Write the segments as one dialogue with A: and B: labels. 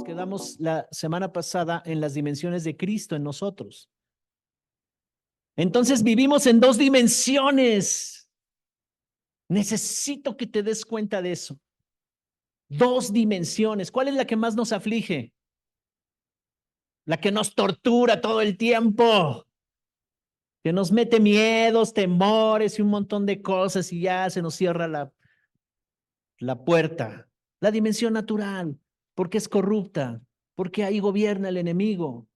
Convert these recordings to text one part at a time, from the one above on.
A: quedamos la semana pasada en las dimensiones de Cristo en nosotros. Entonces vivimos en dos dimensiones. Necesito que te des cuenta de eso. Dos dimensiones. ¿Cuál es la que más nos aflige? La que nos tortura todo el tiempo. Que nos mete miedos, temores y un montón de cosas y ya se nos cierra la puerta. La dimensión natural, porque es corrupta, porque ahí gobierna el enemigo.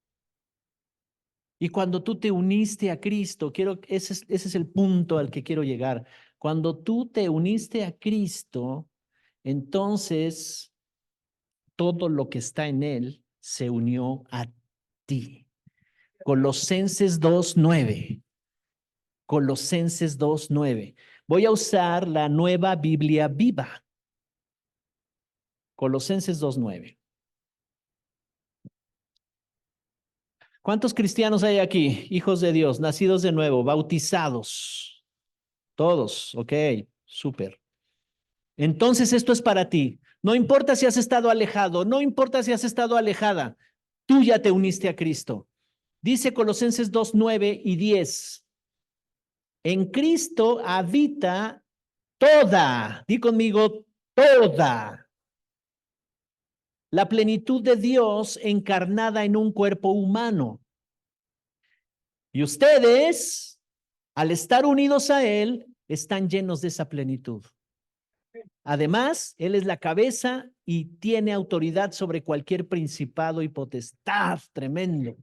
A: Y cuando tú te uniste a Cristo, ese es el punto al que quiero llegar. Cuando tú te uniste a Cristo, entonces todo lo que está en Él se unió a ti. Colosenses 2:9. Colosenses 2:9. Voy a usar la Nueva Biblia Viva. Colosenses 2:9. ¿Cuántos cristianos hay aquí? Hijos de Dios, nacidos de nuevo, bautizados. Todos, ok, súper. Entonces esto es para ti. No importa si has estado alejado, no importa si has estado alejada, tú ya te uniste a Cristo. Dice Colosenses 2:9 y 10. En Cristo habita toda, di conmigo, toda la plenitud de Dios encarnada en un cuerpo humano. Y ustedes, al estar unidos a Él, están llenos de esa plenitud. Además, Él es la cabeza y tiene autoridad sobre cualquier principado y potestad. Tremendo.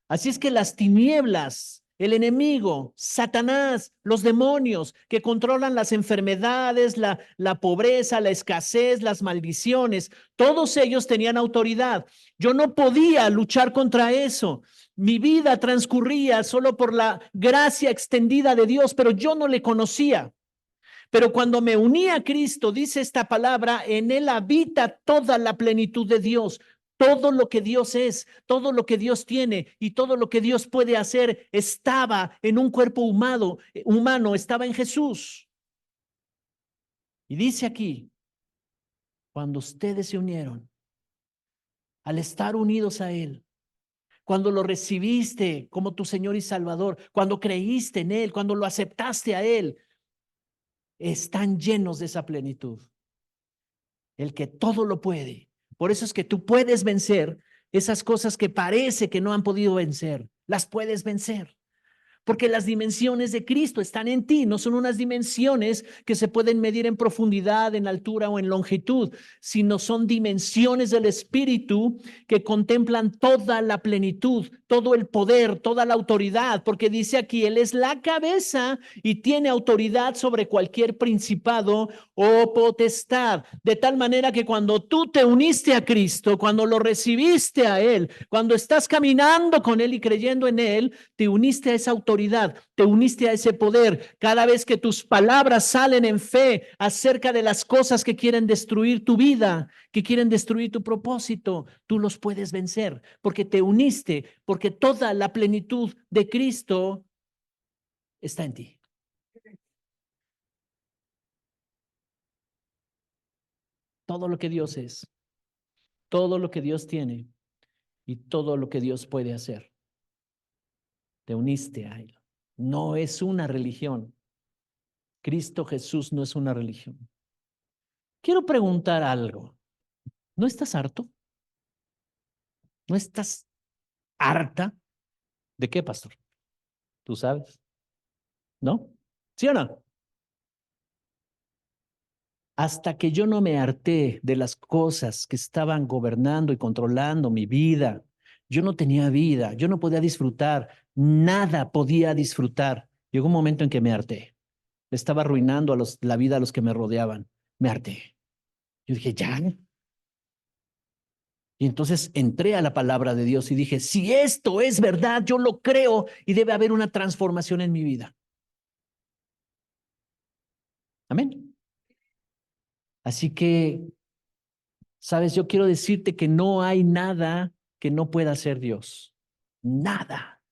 A: Así es que las tinieblas, el enemigo, Satanás, los demonios que controlan las enfermedades, la pobreza, la escasez, las maldiciones, todos ellos tenían autoridad. Yo no podía luchar contra eso. Mi vida transcurría solo por la gracia extendida de Dios, pero yo no le conocía. Pero cuando me uní a Cristo, dice esta palabra, en Él habita toda la plenitud de Dios. Todo lo que Dios es, todo lo que Dios tiene y todo lo que Dios puede hacer estaba en un cuerpo humano, estaba en Jesús. Y dice aquí, cuando ustedes se unieron, al estar unidos a Él, cuando lo recibiste como tu Señor y Salvador, cuando creíste en Él, cuando lo aceptaste a Él, están llenos de esa plenitud. El que todo lo puede. Por eso es que tú puedes vencer esas cosas que parece que no han podido vencer. Las puedes vencer. Porque las dimensiones de Cristo están en ti, no son unas dimensiones que se pueden medir en profundidad, en altura o en longitud, sino son dimensiones del Espíritu que contemplan toda la plenitud, todo el poder, toda la autoridad, porque dice aquí, Él es la cabeza y tiene autoridad sobre cualquier principado o potestad, de tal manera que cuando tú te uniste a Cristo, cuando lo recibiste a Él, cuando estás caminando con Él y creyendo en Él, te uniste a esa autoridad, te uniste a ese poder. Cada vez que tus palabras salen en fe acerca de las cosas que quieren destruir tu vida, que quieren destruir tu propósito, tú los puedes vencer porque te uniste, porque toda la plenitud de Cristo está en ti. Todo lo que Dios es, todo lo que Dios tiene y todo lo que Dios puede hacer. Te uniste a Él. No es una religión. Cristo Jesús no es una religión. Quiero preguntar algo. ¿No estás harto? ¿No estás harta? ¿De qué, pastor? ¿Tú sabes? ¿No? ¿Sí o no? Hasta que yo no me harté de las cosas que estaban gobernando y controlando mi vida, yo no tenía vida, yo no podía disfrutar, nada podía disfrutar. Llegó un momento en que me harté. Le estaba arruinando la vida a los que me rodeaban. Me harté. Yo dije, ya. Y entonces entré a la palabra de Dios y dije, si esto es verdad, yo lo creo y debe haber una transformación en mi vida. Amén. Así que, sabes, yo quiero decirte que no hay nada que no pueda hacer Dios. Nada.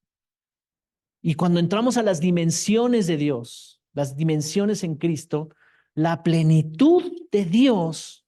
A: Y cuando entramos a las dimensiones de Dios, las dimensiones en Cristo, la plenitud de Dios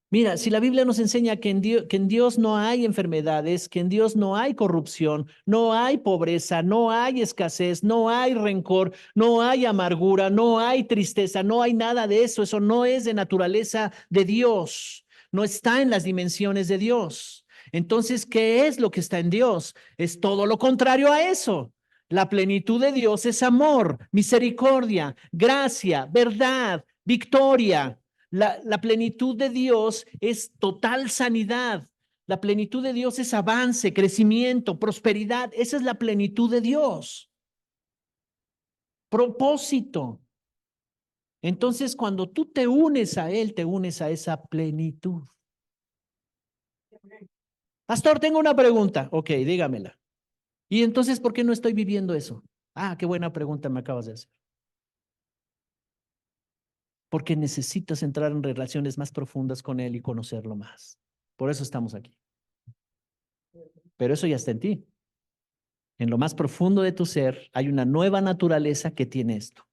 A: Mira, si la Biblia nos enseña que en Dios no hay enfermedades, que en Dios no hay corrupción, no hay pobreza, no hay escasez, no hay rencor, no hay amargura, no hay tristeza, no hay nada de eso. Eso no es de naturaleza de Dios, no está en las dimensiones de Dios. Entonces, ¿qué es lo que está en Dios? Es todo lo contrario a eso. La plenitud de Dios es amor, misericordia, gracia, verdad, victoria. La plenitud de Dios es total sanidad. La plenitud de Dios es avance, crecimiento, prosperidad. Esa es la plenitud de Dios. Propósito. Entonces, cuando tú te unes a Él, te unes a esa plenitud. Pastor, tengo una pregunta. Ok, dígamela. ¿Y entonces por qué no estoy viviendo eso? Ah, qué buena pregunta me acabas de hacer. Porque necesitas entrar en relaciones más profundas con Él y conocerlo más. Por eso estamos aquí. Pero eso ya está en ti. En lo más profundo de tu ser hay una nueva naturaleza que tiene esto.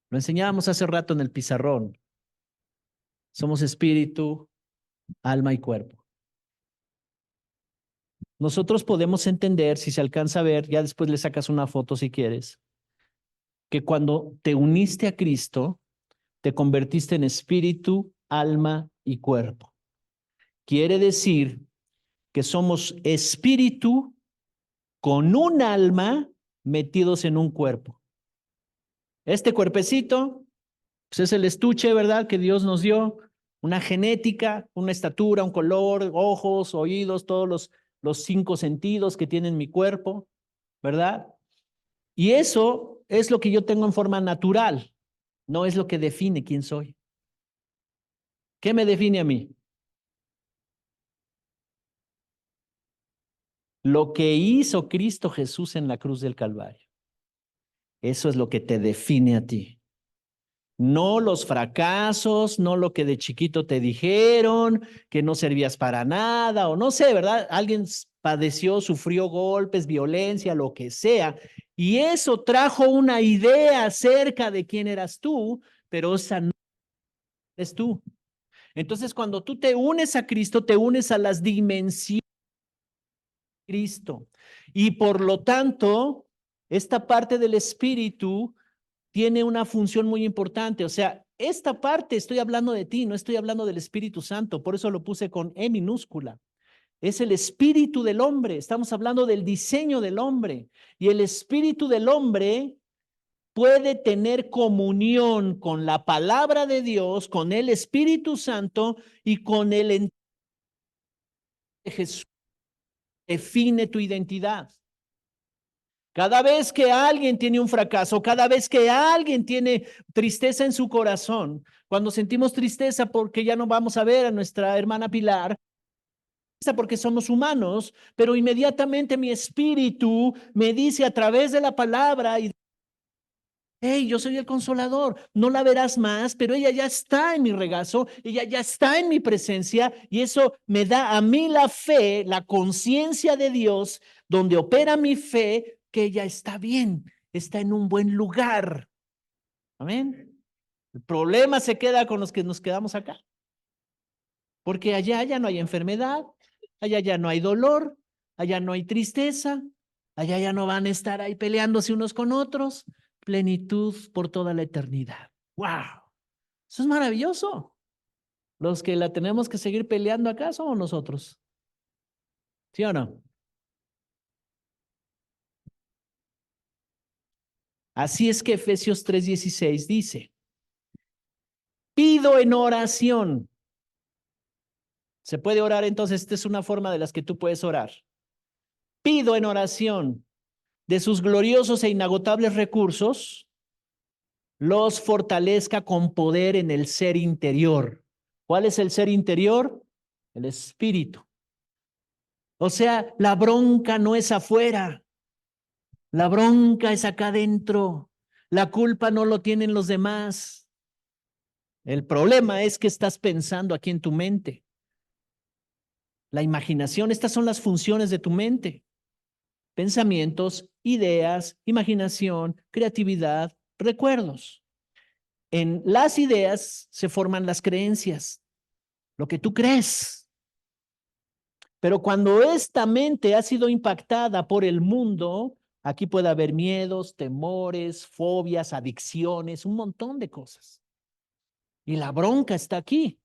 A: Lo enseñábamos hace rato en el pizarrón. Somos espíritu, alma y cuerpo. Nosotros podemos entender, si se alcanza a ver, ya después le sacas una foto si quieres, que cuando te uniste a Cristo, te convertiste en espíritu, alma y cuerpo. Quiere decir que somos espíritu con un alma metidos en un cuerpo. Este cuerpecito, pues es el estuche, ¿verdad? Que Dios nos dio, una genética, una estatura, un color, ojos, oídos, todos los 5 sentidos que tiene mi cuerpo, ¿verdad? Y eso es lo que yo tengo en forma natural, no es lo que define quién soy. ¿Qué me define a mí? Lo que hizo Cristo Jesús en la cruz del Calvario. Eso es lo que te define a ti. No los fracasos, no lo que de chiquito te dijeron, que no servías para nada, o no sé, ¿verdad? Alguien padeció, sufrió golpes, violencia, lo que sea, y eso trajo una idea acerca de quién eras tú, pero esa no eres tú. Entonces, cuando tú te unes a Cristo, te unes a las dimensiones de Cristo, y por lo tanto, esta parte del espíritu tiene una función muy importante. O sea, esta parte estoy hablando de ti, no estoy hablando del Espíritu Santo, por eso lo puse con E minúscula. Es el espíritu del hombre, estamos hablando del diseño del hombre. Y el espíritu del hombre puede tener comunión con la palabra de Dios, con el Espíritu Santo y con el de Jesús. Define tu identidad. Cada vez que alguien tiene un fracaso, cada vez que alguien tiene tristeza en su corazón, cuando sentimos tristeza porque ya no vamos a ver a nuestra hermana Pilar, porque somos humanos, pero inmediatamente mi espíritu me dice a través de la palabra y hey, yo soy el consolador, no la verás más, pero ella ya está en mi regazo, ella ya está en mi presencia y eso me da a mí la fe, la conciencia de Dios, donde opera mi fe, que ella está bien, está en un buen lugar. Amén. El problema se queda con los que nos quedamos acá, porque allá ya no hay enfermedad, allá ya no hay dolor, allá no hay tristeza, allá ya no van a estar ahí peleándose unos con otros. Plenitud por toda la eternidad. ¡Wow! Eso es maravilloso. Los que la tenemos que seguir peleando acá somos nosotros. ¿Sí o no? Así es que Efesios 3:16 dice, pido en oración. ¿Se puede orar entonces? Esta es una forma de las que tú puedes orar. Pido en oración de sus gloriosos e inagotables recursos, los fortalezca con poder en el ser interior. ¿Cuál es el ser interior? El espíritu. O sea, la bronca no es afuera, la bronca es acá adentro. La culpa no lo tienen los demás. El problema es que estás pensando aquí en tu mente. La imaginación, estas son las funciones de tu mente. Pensamientos, ideas, imaginación, creatividad, recuerdos. En las ideas se forman las creencias, lo que tú crees. Pero cuando esta mente ha sido impactada por el mundo, aquí puede haber miedos, temores, fobias, adicciones, un montón de cosas. Y la bronca está aquí.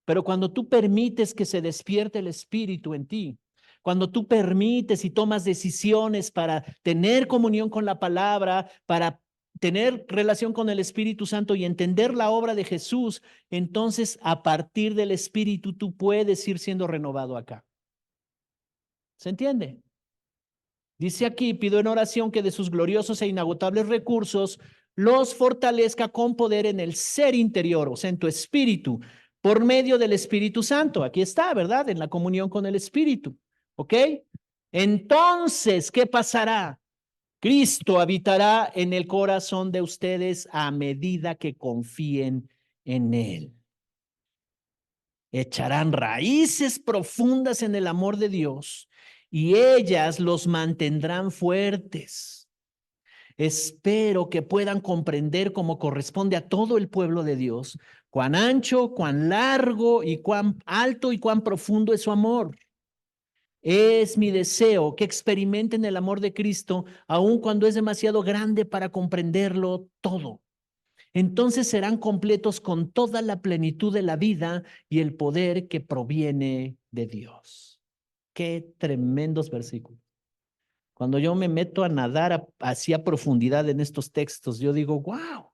A: Pero cuando tú permites que se despierte el espíritu en ti, cuando tú permites y tomas decisiones para tener comunión con la palabra, para tener relación con el Espíritu Santo y entender la obra de Jesús, entonces a partir del Espíritu tú puedes ir siendo renovado acá. ¿Se entiende? Dice aquí, pido en oración que de sus gloriosos e inagotables recursos los fortalezca con poder en el ser interior, o sea, en tu espíritu, por medio del Espíritu Santo. Aquí está, ¿verdad? En la comunión con el Espíritu. ¿Ok? Entonces, ¿qué pasará? Cristo habitará en el corazón de ustedes a medida que confíen en Él. Echarán raíces profundas en el amor de Dios y ellas los mantendrán fuertes. Espero que puedan comprender como corresponde a todo el pueblo de Dios, cuán ancho, cuán largo y cuán alto y cuán profundo es su amor. Es mi deseo que experimenten el amor de Cristo, aun cuando es demasiado grande para comprenderlo todo. Entonces serán completos con toda la plenitud de la vida y el poder que proviene de Dios. Qué tremendos versículos. Cuando yo me meto a nadar así a profundidad en estos textos, yo digo, wow,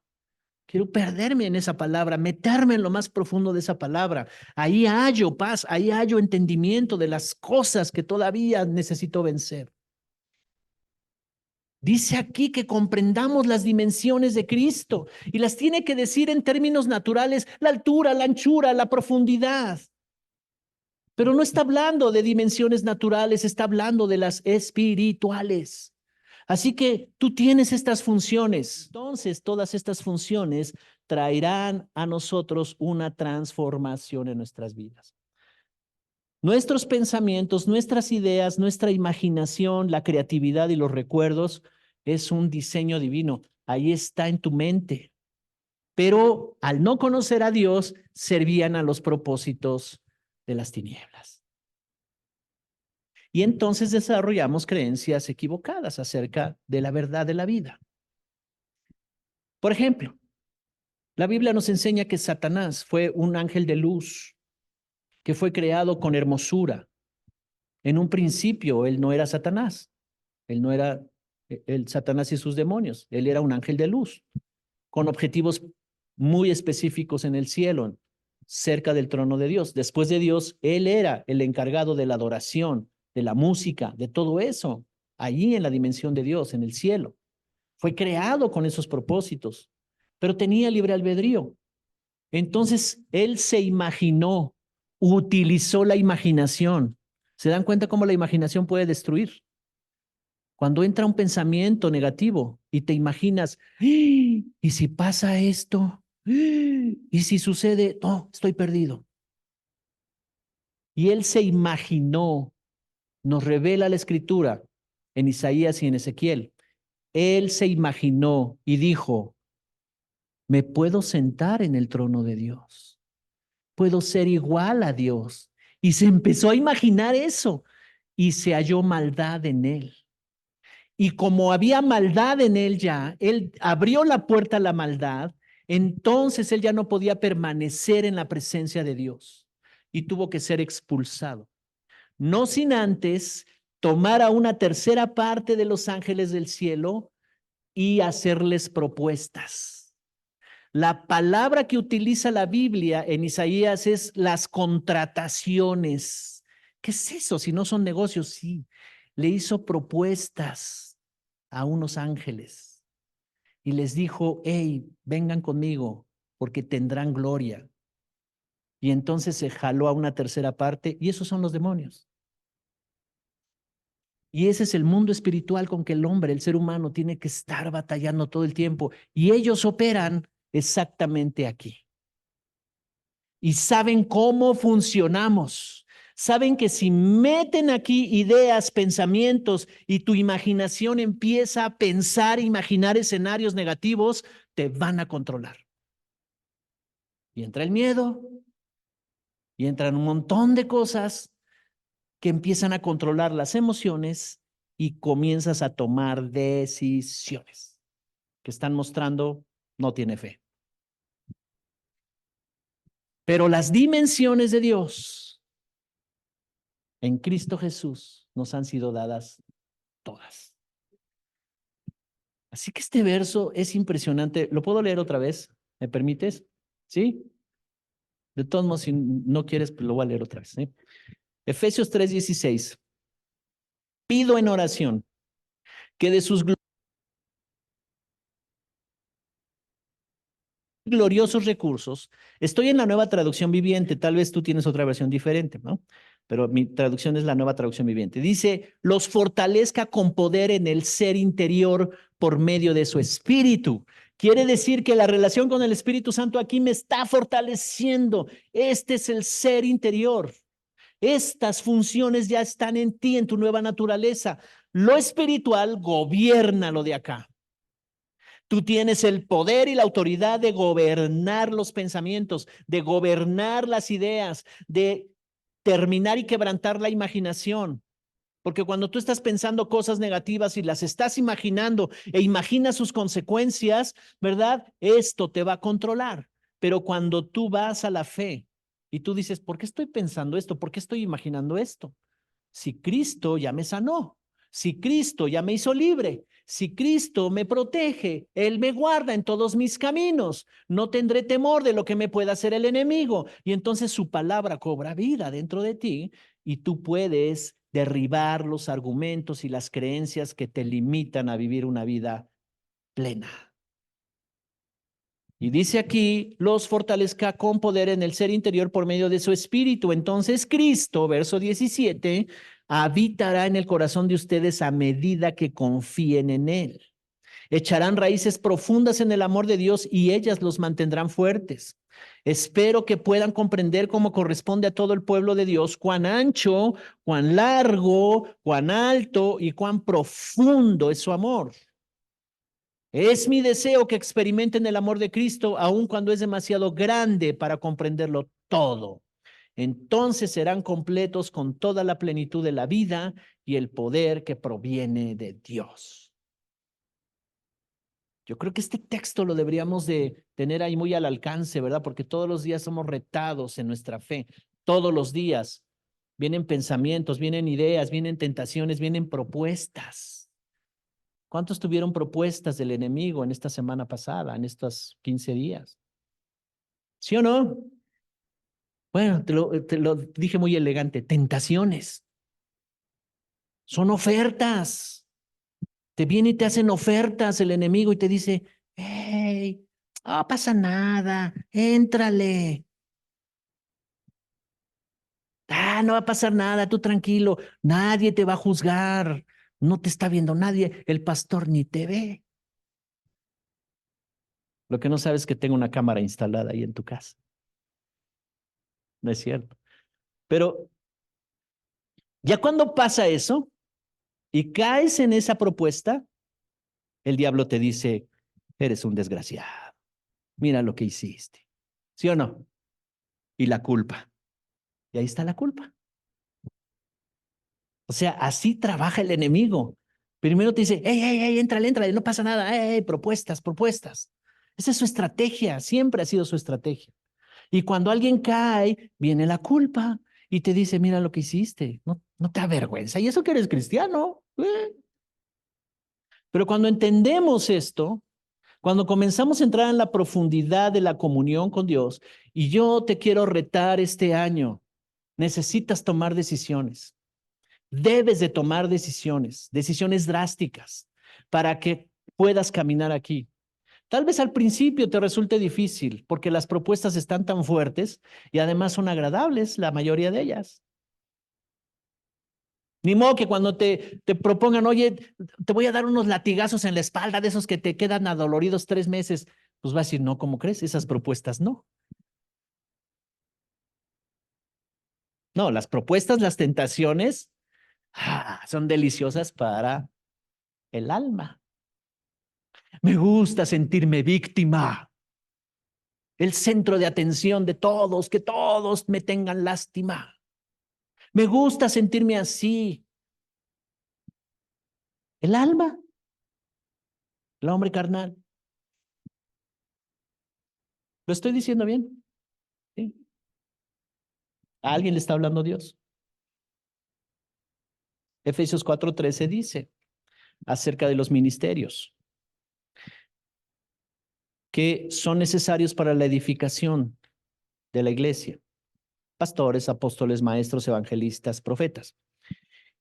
A: quiero perderme en esa palabra, meterme en lo más profundo de esa palabra. Ahí hallo paz, ahí hallo entendimiento de las cosas que todavía necesito vencer. Dice aquí que comprendamos las dimensiones de Cristo y las tiene que decir en términos naturales, la altura, la anchura, la profundidad. Pero no está hablando de dimensiones naturales, está hablando de las espirituales. Así que tú tienes estas funciones. Entonces, todas estas funciones traerán a nosotros una transformación en nuestras vidas. Nuestros pensamientos, nuestras ideas, nuestra imaginación, la creatividad y los recuerdos es un diseño divino. Ahí está en tu mente. Pero al no conocer a Dios, servían a los propósitos de las tinieblas. Y entonces desarrollamos creencias equivocadas acerca de la verdad de la vida. Por ejemplo, la Biblia nos enseña que Satanás fue un ángel de luz, que fue creado con hermosura. En un principio, él no era Satanás. Él no era el Satanás y sus demonios. Él era un ángel de luz, con objetivos muy específicos en el cielo, cerca del trono de Dios. Después de Dios, él era el encargado de la adoración, de la música, de todo eso, allí en la dimensión de Dios, en el cielo. Fue creado con esos propósitos, pero tenía libre albedrío. Entonces, él se imaginó, utilizó la imaginación. ¿Se dan cuenta cómo la imaginación puede destruir? Cuando entra un pensamiento negativo y te imaginas, ¿y si pasa esto? ¿Y si sucede? Oh, estoy perdido. Y él se imaginó, nos revela la escritura en Isaías y en Ezequiel. Él se imaginó y dijo, me puedo sentar en el trono de Dios. Puedo ser igual a Dios. Y se empezó a imaginar eso y se halló maldad en él. Y como había maldad en él ya, él abrió la puerta a la maldad, entonces él ya no podía permanecer en la presencia de Dios y tuvo que ser expulsado. No sin antes tomar a una tercera parte de los ángeles del cielo y hacerles propuestas. La palabra que utiliza la Biblia en Isaías es las contrataciones. ¿Qué es eso? Si no son negocios, sí. Le hizo propuestas a unos ángeles y les dijo, hey, vengan conmigo porque tendrán gloria. Y entonces se jaló a una tercera parte y esos son los demonios. Y ese es el mundo espiritual con que el hombre, el ser humano, tiene que estar batallando todo el tiempo. Y ellos operan exactamente aquí. Y saben cómo funcionamos. Saben que si meten aquí ideas, pensamientos y tu imaginación empieza a pensar, imaginar escenarios negativos, te van a controlar. Y entra el miedo, y entran un montón de cosas que empiezan a controlar las emociones y comienzas a tomar decisiones que están mostrando no tiene fe. Pero las dimensiones de Dios en Cristo Jesús nos han sido dadas todas. Así que este verso es impresionante. ¿Lo puedo leer otra vez? ¿Me permites? ¿Sí? De todos modos, si no quieres, pues lo voy a leer otra vez. ¿Sí? Efesios 3:16. Pido en oración que de sus gloriosos recursos, estoy en la Nueva Traducción Viviente, tal vez tú tienes otra versión diferente, ¿no? Pero mi traducción es la Nueva Traducción Viviente. Dice, los fortalezca con poder en el ser interior por medio de su espíritu. Quiere decir que la relación con el Espíritu Santo aquí me está fortaleciendo. Este es el ser interior. Estas funciones ya están en ti, en tu nueva naturaleza. Lo espiritual gobierna lo de acá. Tú tienes el poder y la autoridad de gobernar los pensamientos, de gobernar las ideas, de terminar y quebrantar la imaginación. Porque cuando tú estás pensando cosas negativas y las estás imaginando e imaginas sus consecuencias, ¿verdad? Esto te va a controlar. Pero cuando tú vas a la fe y tú dices, ¿por qué estoy pensando esto? ¿Por qué estoy imaginando esto? Si Cristo ya me sanó, si Cristo ya me hizo libre, si Cristo me protege, Él me guarda en todos mis caminos, no tendré temor de lo que me pueda hacer el enemigo. Y entonces su palabra cobra vida dentro de ti y tú puedes derribar los argumentos y las creencias que te limitan a vivir una vida plena. Y dice aquí, los fortalezca con poder en el ser interior por medio de su espíritu. Entonces Cristo, verso 17, habitará en el corazón de ustedes a medida que confíen en Él. Echarán raíces profundas en el amor de Dios y ellas los mantendrán fuertes. Espero que puedan comprender cómo corresponde a todo el pueblo de Dios, cuán ancho, cuán largo, cuán alto y cuán profundo es su amor. Es mi deseo que experimenten el amor de Cristo, aun cuando es demasiado grande para comprenderlo todo. Entonces serán completos con toda la plenitud de la vida y el poder que proviene de Dios. Yo creo que este texto lo deberíamos de tener ahí muy al alcance, ¿verdad? Porque todos los días somos retados en nuestra fe. Todos los días vienen pensamientos, vienen ideas, vienen tentaciones, vienen propuestas. ¿Cuántos tuvieron propuestas del enemigo en esta semana pasada, en estos 15 días? ¿Sí o no? Bueno, te lo dije muy elegante, tentaciones. Son ofertas. Te viene y te hacen ofertas el enemigo y te dice, hey, no pasa nada, éntrale. No va a pasar nada, tú tranquilo, nadie te va a juzgar, no te está viendo nadie, el pastor ni te ve. Lo que no sabes es que tengo una cámara instalada ahí en tu casa. No es cierto. Pero ya cuando pasa eso y caes en esa propuesta, el diablo te dice, eres un desgraciado, mira lo que hiciste. ¿Sí o no? Y la culpa. Y ahí está la culpa. O sea, así trabaja el enemigo. Primero te dice, hey, éntrale, no pasa nada, propuestas, propuestas. Esa es su estrategia, siempre ha sido su estrategia. Y cuando alguien cae, viene la culpa y te dice, mira lo que hiciste, no te avergüenza. Y eso que eres cristiano. Pero cuando entendemos esto, cuando comenzamos a entrar en la profundidad de la comunión con Dios, y yo te quiero retar este año, necesitas tomar decisiones. Debes de tomar decisiones, decisiones drásticas, para que puedas caminar aquí. Tal vez al principio te resulte difícil porque las propuestas están tan fuertes y además son agradables, la mayoría de ellas. Ni modo que cuando te propongan, oye, te voy a dar unos latigazos en la espalda de esos que te quedan adoloridos 3 meses, pues vas a decir, no, ¿cómo crees? Esas propuestas no. No, las propuestas, las tentaciones, son deliciosas para el alma. Me gusta sentirme víctima, el centro de atención de todos, que todos me tengan lástima. Me gusta sentirme así. El alma, el hombre carnal. ¿Lo estoy diciendo bien? ¿Sí? ¿A alguien le está hablando Dios? Efesios 4:13 dice acerca de los ministerios que son necesarios para la edificación de la iglesia. Pastores, apóstoles, maestros, evangelistas, profetas.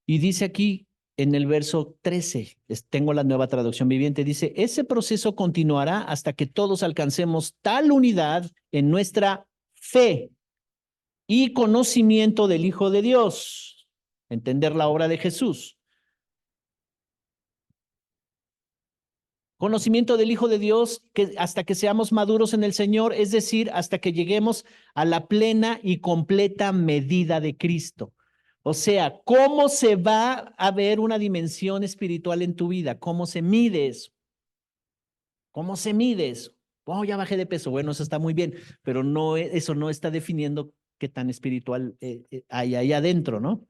A: Y dice aquí en el verso 13, tengo la Nueva Traducción Viviente, dice, ese proceso continuará hasta que todos alcancemos tal unidad en nuestra fe y conocimiento del Hijo de Dios, entender la obra de Jesús. Conocimiento del Hijo de Dios, que hasta que seamos maduros en el Señor, es decir, hasta que lleguemos a la plena y completa medida de Cristo. O sea, ¿cómo se va a ver una dimensión espiritual en tu vida? ¿Cómo se mide eso? ¿Cómo se mide eso? Oh, ya bajé de peso. Bueno, eso está muy bien, pero no, eso no está definiendo qué tan espiritual hay ahí adentro, ¿no?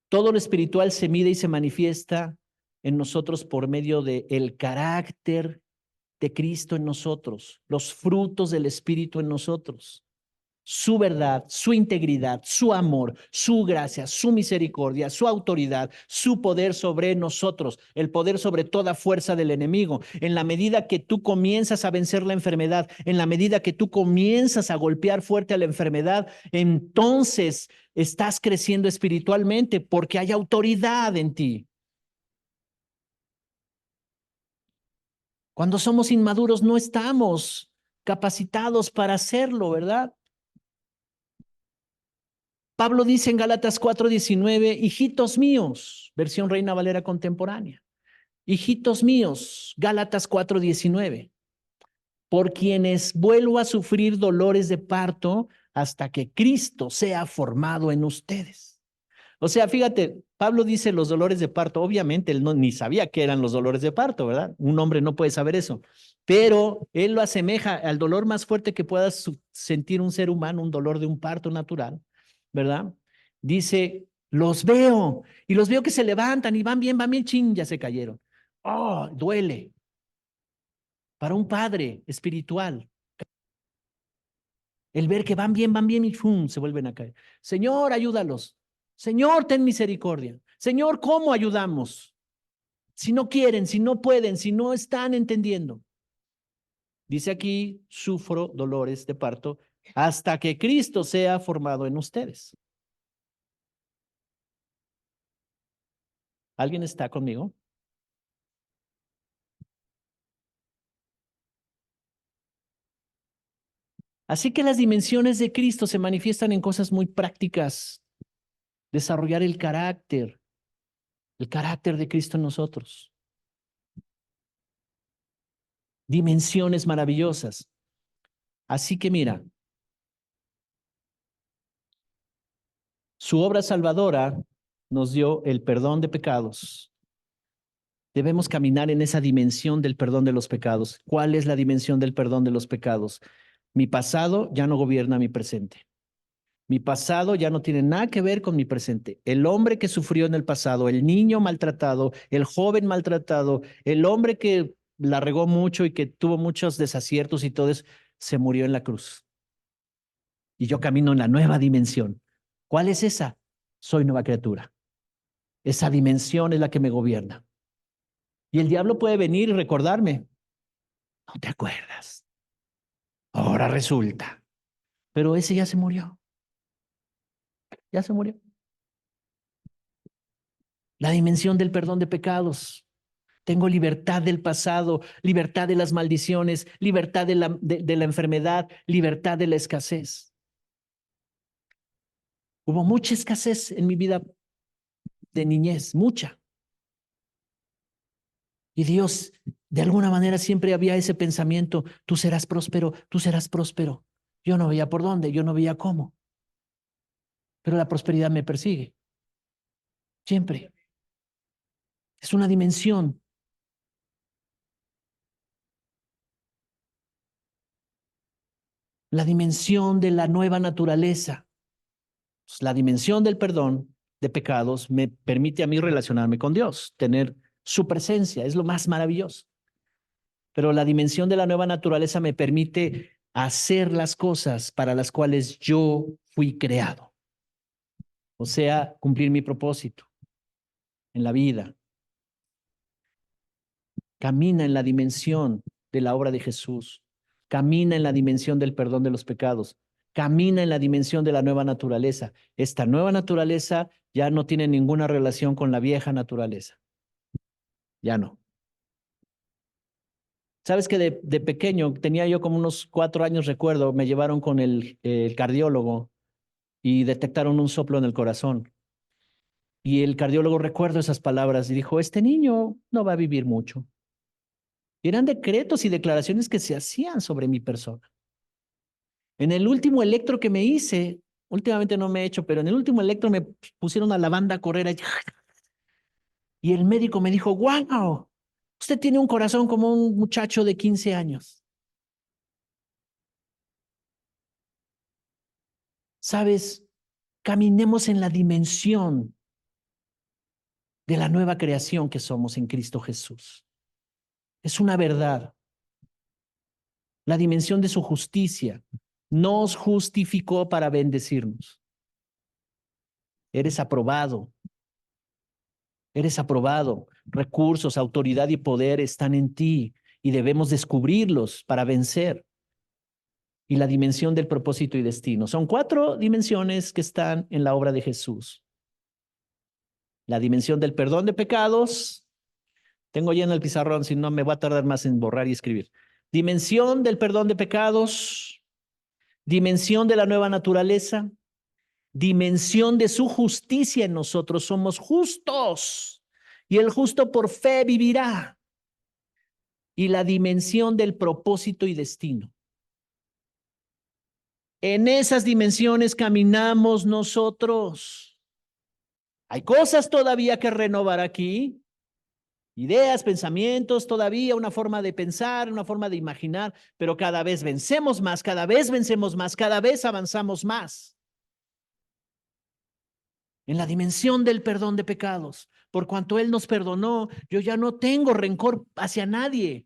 A: Todo lo espiritual se mide y se manifiesta en nosotros por medio del carácter de Cristo en nosotros, los frutos del Espíritu en nosotros, su verdad, su integridad, su amor, su gracia, su misericordia, su autoridad, su poder sobre nosotros, el poder sobre toda fuerza del enemigo. En la medida que tú comienzas a vencer la enfermedad, en la medida que tú comienzas a golpear fuerte a la enfermedad, entonces estás creciendo espiritualmente porque hay autoridad en ti. Cuando somos inmaduros no estamos capacitados para hacerlo, ¿verdad? Pablo dice en Gálatas 4:19, hijitos míos, versión Reina Valera contemporánea, hijitos míos, Gálatas 4:19, por quienes vuelvo a sufrir dolores de parto hasta que Cristo sea formado en ustedes. O sea, fíjate, Pablo dice los dolores de parto, obviamente él no, ni sabía qué eran los dolores de parto, ¿verdad? Un hombre no puede saber eso, pero él lo asemeja al dolor más fuerte que pueda sentir un ser humano, un dolor de un parto natural, ¿verdad? Dice, los veo y los veo que se levantan y van bien, chin, ya se cayeron. Oh, duele. Para un padre espiritual, el ver que van bien y ¡fum! Se vuelven a caer. Señor, ayúdalos. Señor, ten misericordia. Señor, ¿cómo ayudamos? Si no quieren, si no pueden, si no están entendiendo. Dice aquí, sufro dolores de parto hasta que Cristo sea formado en ustedes. ¿Alguien está conmigo? Así que las dimensiones de Cristo se manifiestan en cosas muy prácticas. Desarrollar el carácter de Cristo en nosotros. Dimensiones maravillosas. Así que mira, su obra salvadora nos dio el perdón de pecados. Debemos caminar en esa dimensión del perdón de los pecados. ¿Cuál es la dimensión del perdón de los pecados? Mi pasado ya no gobierna mi presente. Mi pasado ya no tiene nada que ver con mi presente. El hombre que sufrió en el pasado, el niño maltratado, el joven maltratado, el hombre que la regó mucho y que tuvo muchos desaciertos y todo eso, se murió en la cruz. Y yo camino en la nueva dimensión. ¿Cuál es esa? Soy nueva criatura. Esa dimensión es la que me gobierna. Y el diablo puede venir y recordarme, no te acuerdas. Ahora resulta. Pero ese ya se murió. Ya se murió. La dimensión del perdón de pecados. Tengo libertad del pasado, libertad de las maldiciones, libertad de la enfermedad, libertad de la escasez. Hubo mucha escasez en mi vida de niñez, mucha. Y Dios, de alguna manera, siempre había ese pensamiento, tú serás próspero, tú serás próspero. Yo no veía por dónde, yo no veía cómo, pero la prosperidad me persigue, siempre. Es una dimensión. La dimensión de la nueva naturaleza. Pues, la dimensión del perdón de pecados me permite a mí relacionarme con Dios, tener su presencia, es lo más maravilloso. Pero la dimensión de la nueva naturaleza me permite hacer las cosas para las cuales yo fui creado. O sea, cumplir mi propósito en la vida. Camina en la dimensión de la obra de Jesús. Camina en la dimensión del perdón de los pecados. Camina en la dimensión de la nueva naturaleza. Esta nueva naturaleza ya no tiene ninguna relación con la vieja naturaleza. Ya no. Sabes que de pequeño, tenía yo como unos 4 años, recuerdo, me llevaron con el cardiólogo y detectaron un soplo en el corazón. Y el cardiólogo, recuerdo esas palabras y dijo, este niño no va a vivir mucho. Y eran decretos y declaraciones que se hacían sobre mi persona. En el último electro que me hice, últimamente no me he hecho, pero en el último electro me pusieron a la banda a correr y el médico me dijo, wow, usted tiene un corazón como un muchacho de 15 años. ¿Sabes? Caminemos en la dimensión de la nueva creación que somos en Cristo Jesús. Es una verdad. La dimensión de su justicia nos justificó para bendecirnos. Eres aprobado. Eres aprobado. Recursos, autoridad y poder están en ti y debemos descubrirlos para vencer. Y la dimensión del propósito y destino. Son 4 dimensiones que están en la obra de Jesús. La dimensión del perdón de pecados. Tengo ya en el pizarrón, si no me voy a tardar más en borrar y escribir. Dimensión del perdón de pecados. Dimensión de la nueva naturaleza. Dimensión de su justicia en nosotros. Somos justos. Y el justo por fe vivirá. Y la dimensión del propósito y destino. En esas dimensiones caminamos nosotros. Hay cosas todavía que renovar aquí, ideas, pensamientos, todavía una forma de pensar, una forma de imaginar, pero cada vez vencemos más, cada vez vencemos más, cada vez avanzamos más. En la dimensión del perdón de pecados, por cuanto Él nos perdonó, yo ya no tengo rencor hacia nadie.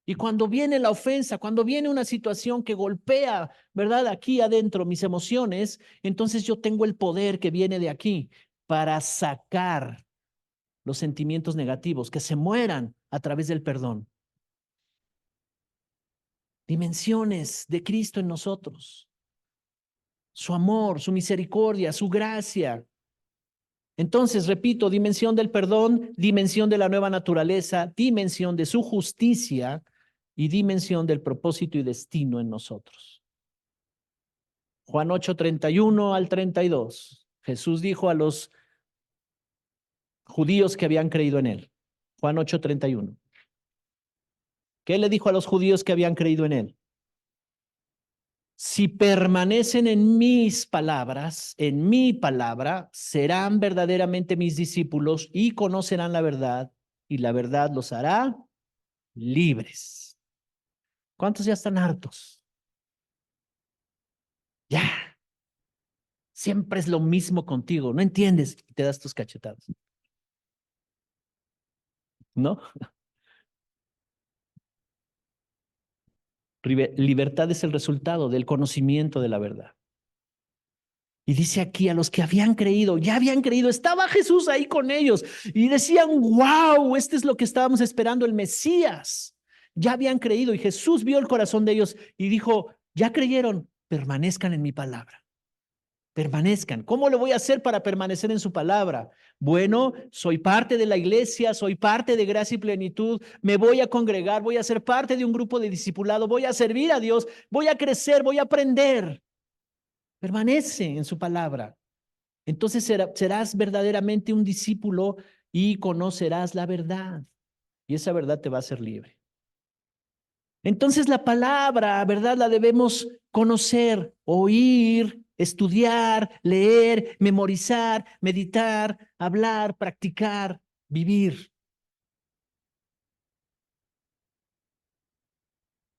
A: Y cuando viene la ofensa, cuando viene una situación que golpea, ¿verdad? Aquí adentro mis emociones, entonces yo tengo el poder que viene de aquí para sacar los sentimientos negativos, que se mueran a través del perdón. Dimensiones de Cristo en nosotros. Su amor, su misericordia, su gracia. Entonces, repito, dimensión del perdón, dimensión de la nueva naturaleza, dimensión de su justicia y dimensión del propósito y destino en nosotros. Juan 8:31 al 32. Jesús dijo a los judíos que habían creído en él. Juan 8:31. ¿Qué le dijo a los judíos que habían creído en él? Si permanecen en mis palabras, en mi palabra, serán verdaderamente mis discípulos y conocerán la verdad, y la verdad los hará libres. ¿Cuántos ya están hartos? Ya, siempre es lo mismo contigo, no entiendes y te das tus cachetadas, ¿no? Libertad es el resultado del conocimiento de la verdad. Y dice aquí a los que habían creído, ya habían creído, estaba Jesús ahí con ellos y decían, wow, este es lo que estábamos esperando, el Mesías. Ya habían creído y Jesús vio el corazón de ellos y dijo, ya creyeron, permanezcan en mi palabra. Permanezcan. ¿Cómo lo voy a hacer para permanecer en su palabra? Bueno, soy parte de la iglesia, soy parte de Gracia y Plenitud, me voy a congregar, voy a ser parte de un grupo de discipulado, voy a servir a Dios, voy a crecer, voy a aprender. Permanece en su palabra. Entonces serás verdaderamente un discípulo y conocerás la verdad. Y esa verdad te va a hacer libre. Entonces la palabra, ¿verdad? La debemos conocer, oír, estudiar, leer, memorizar, meditar, hablar, practicar, vivir.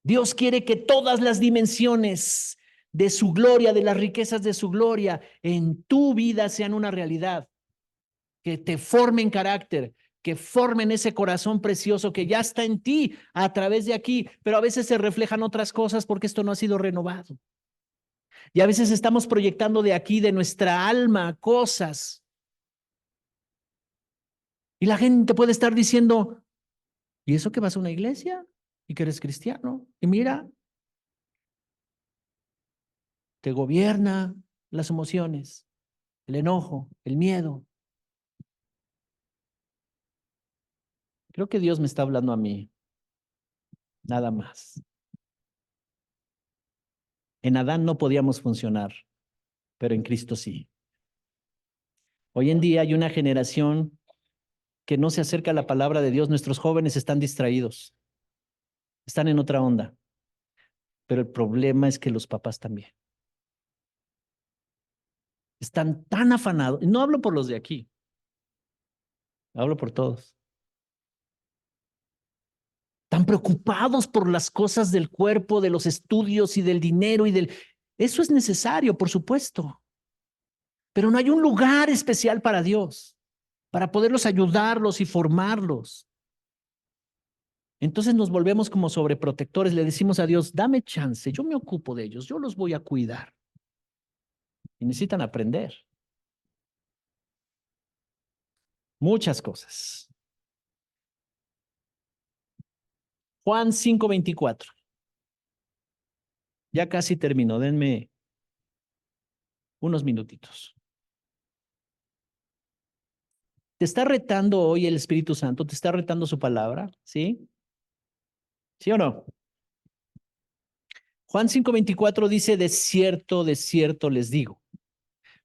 A: Dios quiere que todas las dimensiones de su gloria, de las riquezas de su gloria, en tu vida sean una realidad, que te formen carácter, que formen ese corazón precioso que ya está en ti a través de aquí, pero a veces se reflejan otras cosas porque esto no ha sido renovado. Y a veces estamos proyectando de aquí, de nuestra alma, cosas. Y la gente puede estar diciendo, ¿y eso que vas a una iglesia? ¿Y que eres cristiano? Y mira, te gobierna las emociones, el enojo, el miedo. Creo que Dios me está hablando a mí, nada más. En Adán no podíamos funcionar, pero en Cristo sí. Hoy en día hay una generación que no se acerca a la palabra de Dios. Nuestros jóvenes están distraídos, están en otra onda, pero el problema es que los papás también. Están tan afanados, no hablo por los de aquí, hablo por todos. Tan preocupados por las cosas del cuerpo, de los estudios y del dinero y del... Eso es necesario, por supuesto, pero no hay un lugar especial para Dios, para poderlos ayudarlos y formarlos. Entonces nos volvemos como sobreprotectores, le decimos a Dios, dame chance, yo me ocupo de ellos, yo los voy a cuidar. Y necesitan aprender muchas cosas. Juan 5:24. Ya casi termino, denme unos minutitos. ¿Te está retando hoy el Espíritu Santo? ¿Te está retando su palabra? ¿Sí? ¿Sí o no? Juan 5:24 dice, de cierto les digo.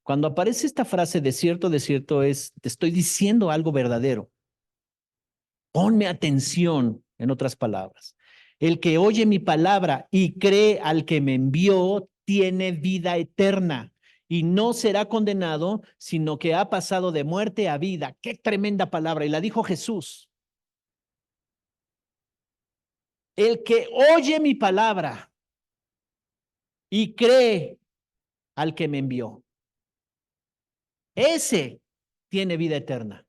A: Cuando aparece esta frase, de cierto es, te estoy diciendo algo verdadero. Ponme atención, en otras palabras. El que oye mi palabra y cree al que me envió, tiene vida eterna y no será condenado, sino que ha pasado de muerte a vida. Qué tremenda palabra. Y la dijo Jesús. El que oye mi palabra y cree al que me envió, ese tiene vida eterna.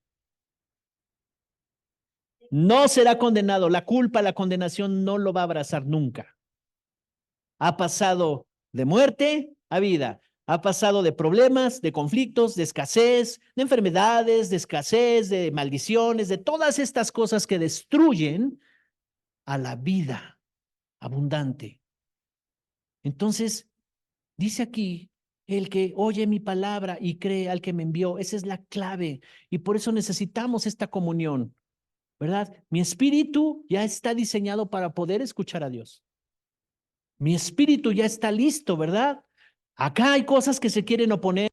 A: No será condenado. La culpa, la condenación no lo va a abrazar nunca. Ha pasado de muerte a vida. Ha pasado de problemas, de conflictos, de escasez, de enfermedades, de escasez, de maldiciones, de todas estas cosas que destruyen a la vida abundante. Entonces, dice aquí, el que oye mi palabra y cree al que me envió, esa es la clave. Y por eso necesitamos esta comunión, ¿verdad? Mi espíritu ya está diseñado para poder escuchar a Dios. Mi espíritu ya está listo, ¿verdad? Acá hay cosas que se quieren oponer.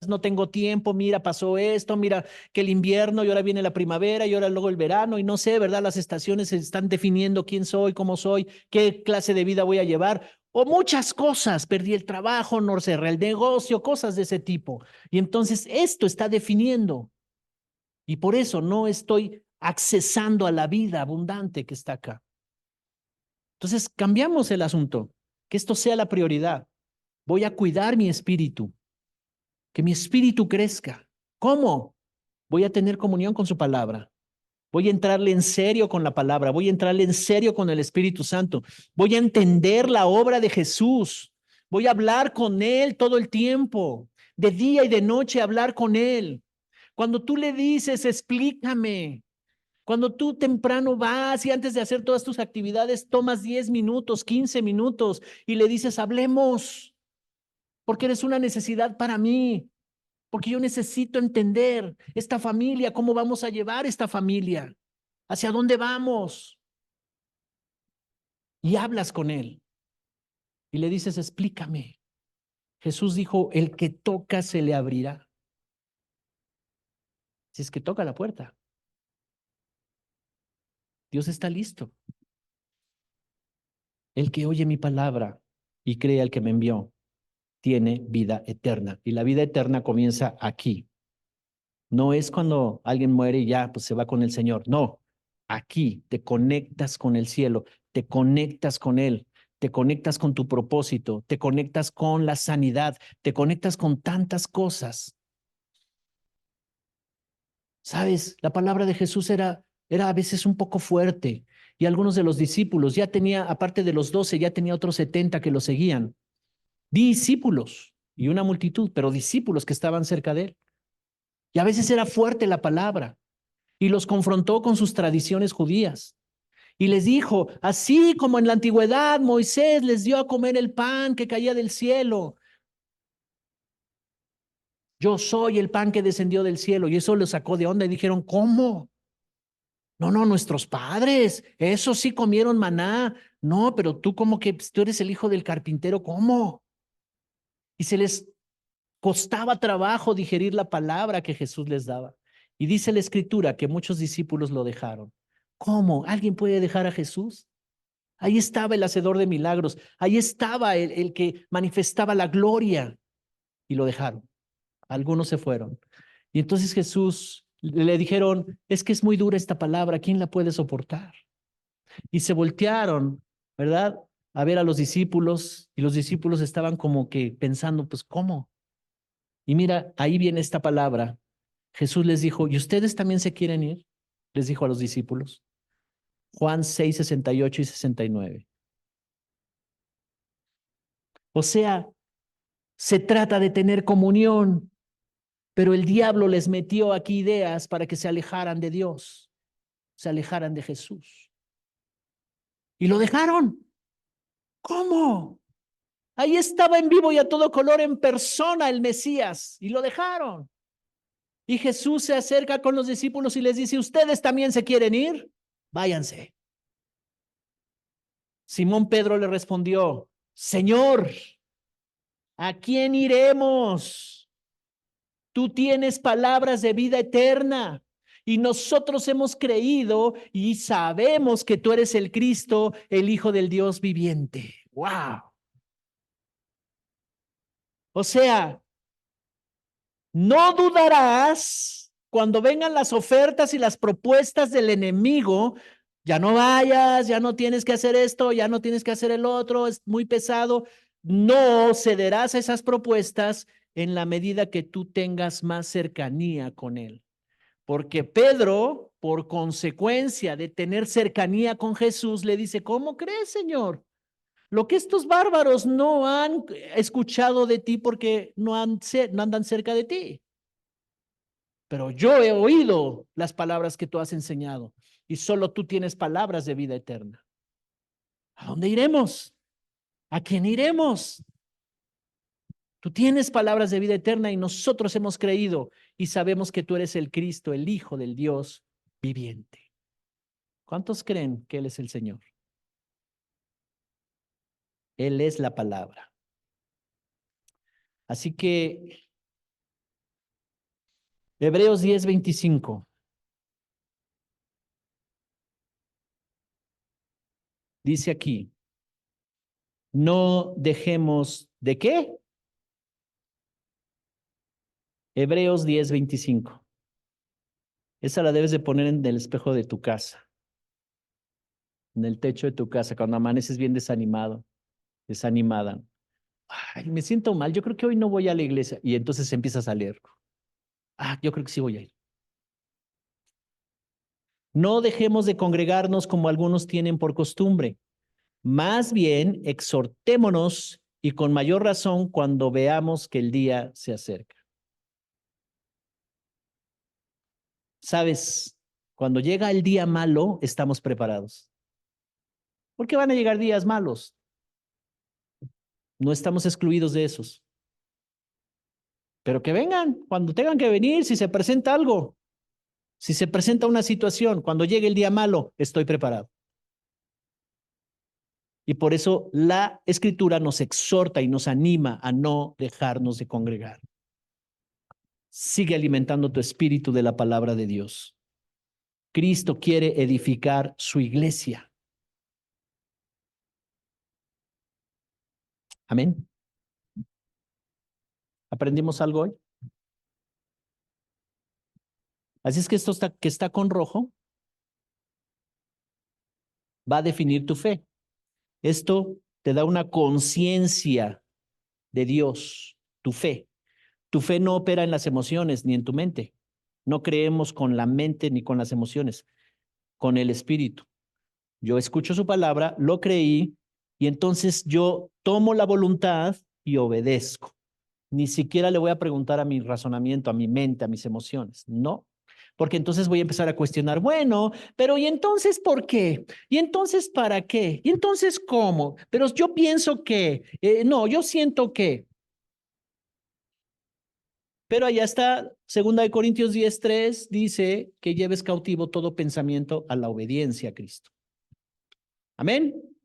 A: No tengo tiempo, mira, pasó esto, mira que el invierno y ahora viene la primavera y ahora luego el verano y no sé, ¿verdad? Las estaciones se están definiendo quién soy, cómo soy, qué clase de vida voy a llevar o muchas cosas, perdí el trabajo, no cerré el negocio, cosas de ese tipo. Y entonces esto está definiendo y por eso no estoy accesando a la vida abundante que está acá. Entonces cambiamos el asunto, que esto sea la prioridad. Voy a cuidar mi espíritu, que mi espíritu crezca. ¿Cómo? Voy a tener comunión con su palabra. Voy a entrarle en serio con la palabra. Voy a entrarle en serio con el Espíritu Santo. Voy a entender la obra de Jesús. Voy a hablar con Él todo el tiempo, de día y de noche hablar con Él. Cuando tú le dices, explícame. Cuando tú temprano vas y antes de hacer todas tus actividades tomas 10 minutos, 15 minutos y le dices, hablemos, porque eres una necesidad para mí, porque yo necesito entender esta familia, cómo vamos a llevar esta familia, hacia dónde vamos. Y hablas con él y le dices, explícame. Jesús dijo, el que toca se le abrirá. Si es que toca la puerta, Dios está listo. El que oye mi palabra y cree al que me envió, tiene vida eterna. Y la vida eterna comienza aquí. No es cuando alguien muere y ya pues se va con el Señor. No, Aquí te conectas con el cielo, te conectas con Él, te conectas con tu propósito, te conectas con la sanidad, te conectas con tantas cosas. ¿Sabes? La palabra de Jesús era a veces un poco fuerte y algunos de los discípulos ya tenía, aparte de los 12, ya tenía otros 70 que lo seguían. Discípulos y una multitud, pero discípulos que estaban cerca de Él. Y a veces era fuerte la palabra y los confrontó con sus tradiciones judías. Y les dijo, así como en la antigüedad Moisés les dio a comer el pan que caía del cielo, yo soy el pan que descendió del cielo. Y eso los sacó de onda y dijeron, ¿cómo? No, no, nuestros padres, eso sí comieron maná. No, pero tú como que tú eres el hijo del carpintero, ¿cómo? Y se les costaba trabajo digerir la palabra que Jesús les daba. Y dice la escritura que muchos discípulos lo dejaron. ¿Cómo? ¿Alguien puede dejar a Jesús? Ahí estaba el hacedor de milagros, ahí estaba el que manifestaba la gloria y lo dejaron. Algunos se fueron. Y entonces Jesús le dijeron, es que es muy dura esta palabra, ¿quién la puede soportar? Y se voltearon, ¿verdad? A ver a los discípulos y los discípulos estaban como que pensando, pues, ¿cómo? Y mira, ahí viene esta palabra. Jesús les dijo, ¿y ustedes también se quieren ir? Les dijo a los discípulos. Juan 6, 68 y 69. O sea, se trata de tener comunión, pero el diablo les metió aquí ideas para que se alejaran de Dios, se alejaran de Jesús. Y lo dejaron. ¿Cómo? Ahí estaba en vivo y a todo color en persona el Mesías y lo dejaron. Y Jesús se acerca con los discípulos y les dice, ¿ustedes también se quieren ir? Váyanse. Simón Pedro le respondió, Señor, ¿a quién iremos? Tú tienes palabras de vida eterna y nosotros hemos creído y sabemos que tú eres el Cristo, el Hijo del Dios viviente. ¡Wow! O sea, no dudarás cuando vengan las ofertas y las propuestas del enemigo. Ya no vayas, ya no tienes que hacer esto, ya no tienes que hacer el otro, es muy pesado. No cederás a esas propuestas en la medida que tú tengas más cercanía con él. Porque Pedro, por consecuencia de tener cercanía con Jesús, le dice, ¿cómo crees, Señor? Lo que estos bárbaros no han escuchado de ti porque no andan cerca de ti. Pero yo he oído las palabras que tú has enseñado y solo tú tienes palabras de vida eterna. ¿A dónde iremos? ¿A quién iremos? Tú tienes palabras de vida eterna y nosotros hemos creído y sabemos que tú eres el Cristo, el Hijo del Dios viviente. ¿Cuántos creen que Él es el Señor? Él es la palabra. Así que Hebreos 10:25 dice aquí, no dejemos de qué. Hebreos 10:25. Esa la debes de poner en el espejo de tu casa, en el techo de tu casa, cuando amaneces bien desanimado, desanimada. Ay, me siento mal, yo creo que hoy no voy a la iglesia. Y entonces empiezas a leer. Yo creo que sí voy a ir. No dejemos de congregarnos como algunos tienen por costumbre. Más bien, exhortémonos y con mayor razón cuando veamos que el día se acerca. Sabes, cuando llega el día malo, estamos preparados. Porque van a llegar días malos. No estamos excluidos de esos. Pero que vengan cuando tengan que venir, si se presenta algo, si se presenta una situación, cuando llegue el día malo, estoy preparado. Y por eso la escritura nos exhorta y nos anima a no dejarnos de congregar. Sigue alimentando tu espíritu de la palabra de Dios. Cristo quiere edificar su iglesia. Amén. ¿Aprendimos algo hoy? Así es que esto que está con rojo va a definir tu fe. Esto te da una conciencia de Dios, tu fe. Tu fe no opera en las emociones ni en tu mente. No creemos con la mente ni con las emociones, con el espíritu. Yo escucho su palabra, lo creí y entonces yo tomo la voluntad y obedezco. Ni siquiera le voy a preguntar a mi razonamiento, a mi mente, a mis emociones. No, porque entonces voy a empezar a cuestionar, bueno, pero ¿y entonces por qué? ¿Y entonces para qué? ¿Y entonces cómo? Pero yo pienso que, no, yo siento que. Pero allá está, 2 Corintios 10:3 dice que lleves cautivo todo pensamiento a la obediencia a Cristo. Amén.